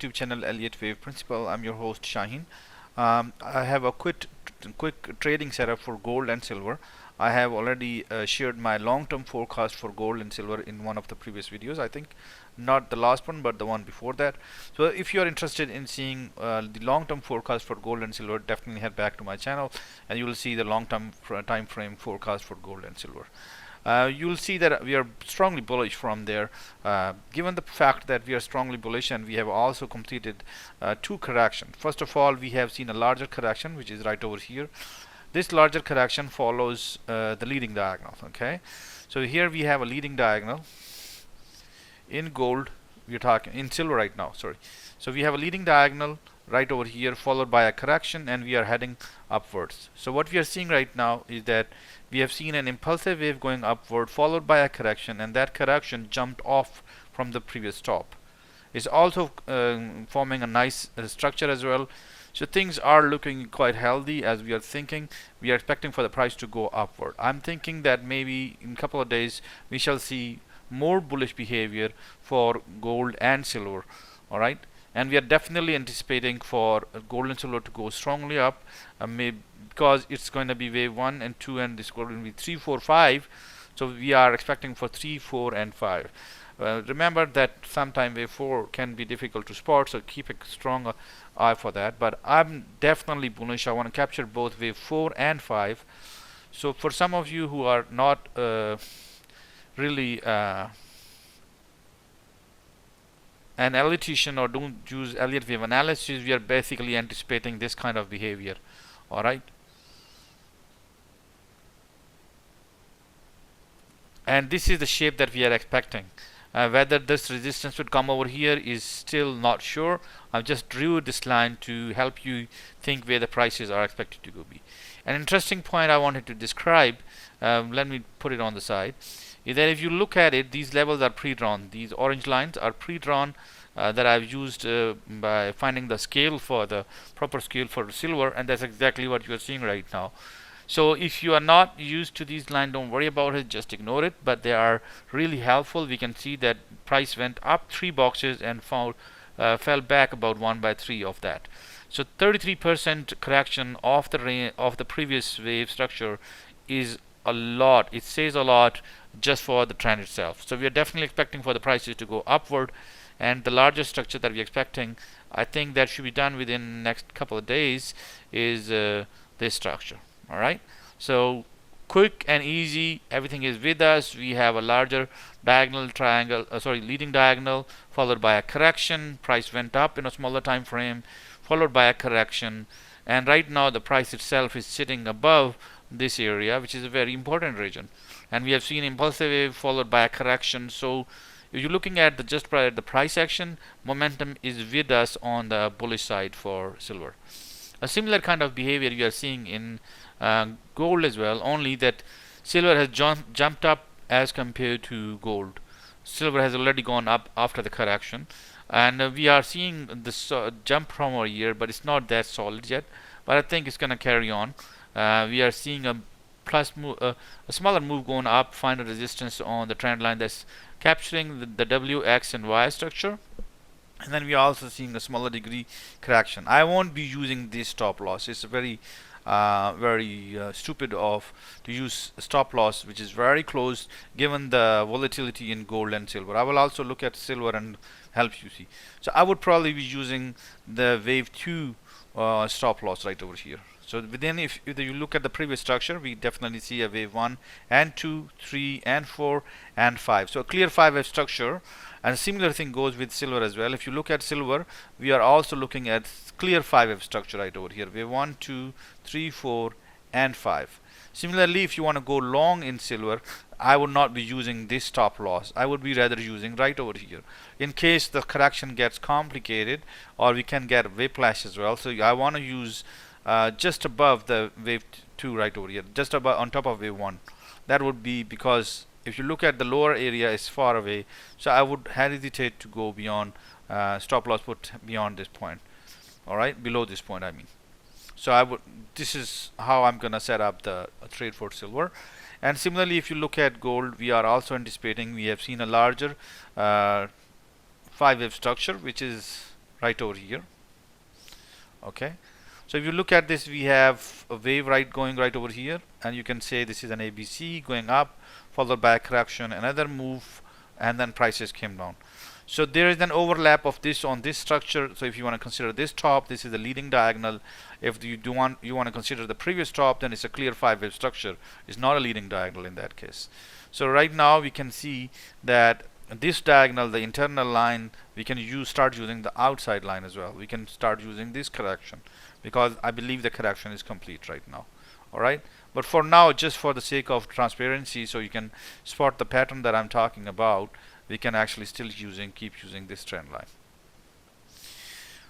YouTube channel Elliott Wave Principal. I'm your host Shaheen. I have a quick trading setup for gold and silver. I have already shared my long-term forecast for gold and silver in one of the previous videos. I think not the last one, but the one before that. So if you are interested in seeing the long-term forecast for gold and silver, definitely head back to my channel, and you will see the long-term time frame forecast for gold and silver. You'll see that we are strongly bullish from there. Given the fact that we are strongly bullish and we have also completed two corrections. First of all, we have seen a larger correction, which is right over here. This larger correction follows the leading diagonal. Okay, so here we have a leading diagonal in gold. We're talking in silver right now, sorry. So we have a leading diagonal right over here, followed by a correction, and we are heading upwards. So what we are seeing right now is that we have seen an impulsive wave going upward, followed by a correction, and that correction jumped off from the previous top. It's also forming a nice structure as well. So things are looking quite healthy as we are thinking. We are expecting for the price to go upward. I'm thinking that maybe in a couple of days we shall see more bullish behavior for gold and silver. All right, and we are definitely anticipating for gold and silver to go strongly up, because it's going to be wave 1 and 2, and this is going to be 3, 4, 5. So we are expecting for 3, 4, and 5. Remember that sometime wave 4 can be difficult to spot, so keep a strong eye for that. But I'm definitely bullish. I want to capture both wave 4 and 5. So for some of you who are not really an Elliottician or don't use Elliott wave analysis, we are basically anticipating this kind of behavior. Alright, and this is the shape that we are expecting. Whether this resistance would come over here is still not sure. I've just drew this line to help you think where the prices are expected to go be. An interesting point I wanted to describe, let me put it on the side, is that if you look at it, these levels are pre-drawn. These orange lines are pre-drawn that I've used by finding the scale for the proper scale for silver, and that's exactly what you're seeing right now. So if you are not used to these lines, don't worry about it, just ignore it, but they are really helpful. We can see that price went up 3 boxes and fell back about 1/3 of that. So 33% correction of the previous wave structure is a lot. It says a lot just for the trend itself. So we are definitely expecting for the prices to go upward, and the largest structure that we're expecting, I think that should be done within the next couple of days, is this structure. All right, so quick and easy, everything is with us. We have a larger diagonal triangle, leading diagonal, followed by a correction. Price went up in a smaller time frame, followed by a correction, and right now the price itself is sitting above this area, which is a very important region, and we have seen impulsive wave followed by a correction. So if you're looking at the price action, momentum is with us on the bullish side for silver. A similar kind of behavior you are seeing in gold as well, only that silver has jumped up as compared to gold. Silver has already gone up after the correction, and we are seeing this jump from over here, but it's not that solid yet, but I think it's going to carry on. We are seeing a smaller move going up, find a resistance on the trend line that's capturing the W, X, and Y structure. And then we are also seeing a smaller degree correction. I won't be using this stop loss. It's a very stupid to use a stop loss which is very close given the volatility in gold and silver. I will also look at silver and help you see. So I would probably be using the wave 2 stop loss right over here. So within, if you look at the previous structure, we definitely see a wave 1 and 2, 3 and 4 and 5. So a clear 5-wave structure, and a similar thing goes with silver as well. If you look at silver, we are also looking at clear 5-wave structure right over here. Wave 1, 2, 3, 4 and 5. Similarly, if you want to go long in silver, I would not be using this stop loss. I would be rather using right over here in case the correction gets complicated, or we can get whiplash as well. So I want to use just above the wave 2 right over here, just above on top of wave 1. That would be because if you look at the lower area is far away, so I would hesitate to go beyond stop loss put beyond this point. All right, below this point I mean. So this is how I'm gonna set up the trade for silver. And similarly, if you look at gold, we are also anticipating, we have seen a larger 5-wave structure, which is right over here. Okay, so if you look at this, we have a wave going right over here, and you can say this is an ABC going up, followed by a correction, another move, and then prices came down. So there is an overlap of this on this structure. So if you want to consider this top, this is the leading diagonal. If you want to consider the previous top, then it's a clear 5-wave structure. It's not a leading diagonal in that case. So right now we can see that this diagonal, the internal line, we can start using the outside line as well. We can start using this correction because I believe the correction is complete right now. Alright, but for now, just for the sake of transparency, so you can spot the pattern that I'm talking about, we can actually still keep using this trend line.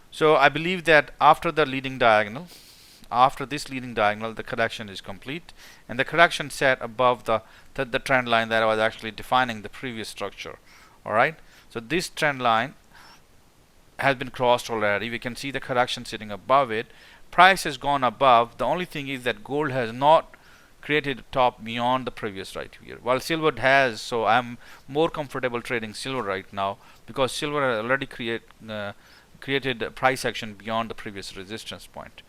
So I believe that after the leading diagonal, after this leading diagonal, the correction is complete, and the correction set above the trend line that was actually defining the previous structure. Alright, so this trend line has been crossed already. We can see the correction sitting above it. Price has gone above. The only thing is that gold has not created a top beyond the previous right here, while silver has. So I'm more comfortable trading silver right now because silver has already created a price action beyond the previous resistance point.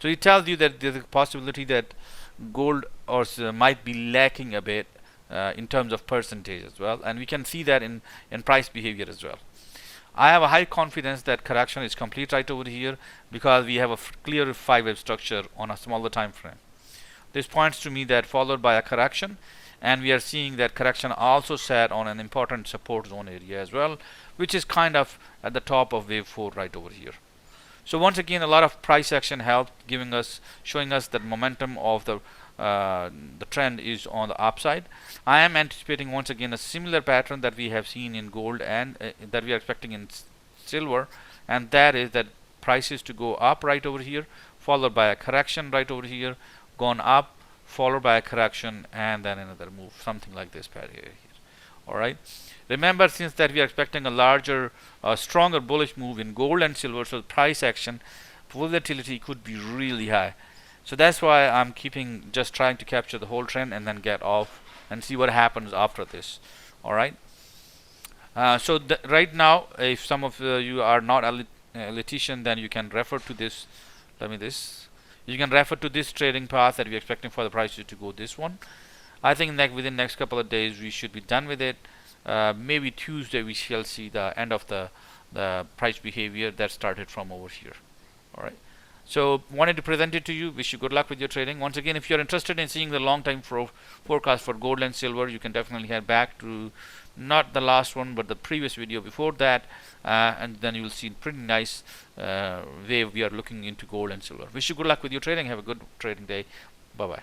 So it tells you that there's a possibility that gold might be lacking a bit in terms of percentage as well, and we can see that in price behavior as well. I have a high confidence that correction is complete right over here because we have a clear 5-wave structure on a smaller time frame. This points to me that followed by a correction, and we are seeing that correction also sat on an important support zone area as well, which is kind of at the top of wave 4 right over here. So once again, a lot of price action helped, showing us that momentum of the trend is on the upside. I am anticipating once again a similar pattern that we have seen in gold and that we are expecting in silver, and that is that prices to go up right over here, followed by a correction right over here, gone up, followed by a correction, and then another move, something like this pattern here. Alright, remember, since that we are expecting a larger stronger bullish move in gold and silver, so price action volatility could be really high. So that's why I'm just trying to capture the whole trend and then get off and see what happens after this. Alright, so right now, if some of you are not Elliottician, then you can refer to this. You can refer to this trading path that we're expecting for the prices to go this one. I think that within next couple of days we should be done with it. Maybe Tuesday we shall see the end of the price behavior that started from over here. Alright, so wanted to present it to you. Wish you good luck with your trading. Once again, if you're interested in seeing the long time forecast for gold and silver, you can definitely head back to not the last one but the previous video before that, and then you will see pretty nice wave we are looking into gold and silver. Wish you good luck with your trading. Have a good trading day. Bye bye.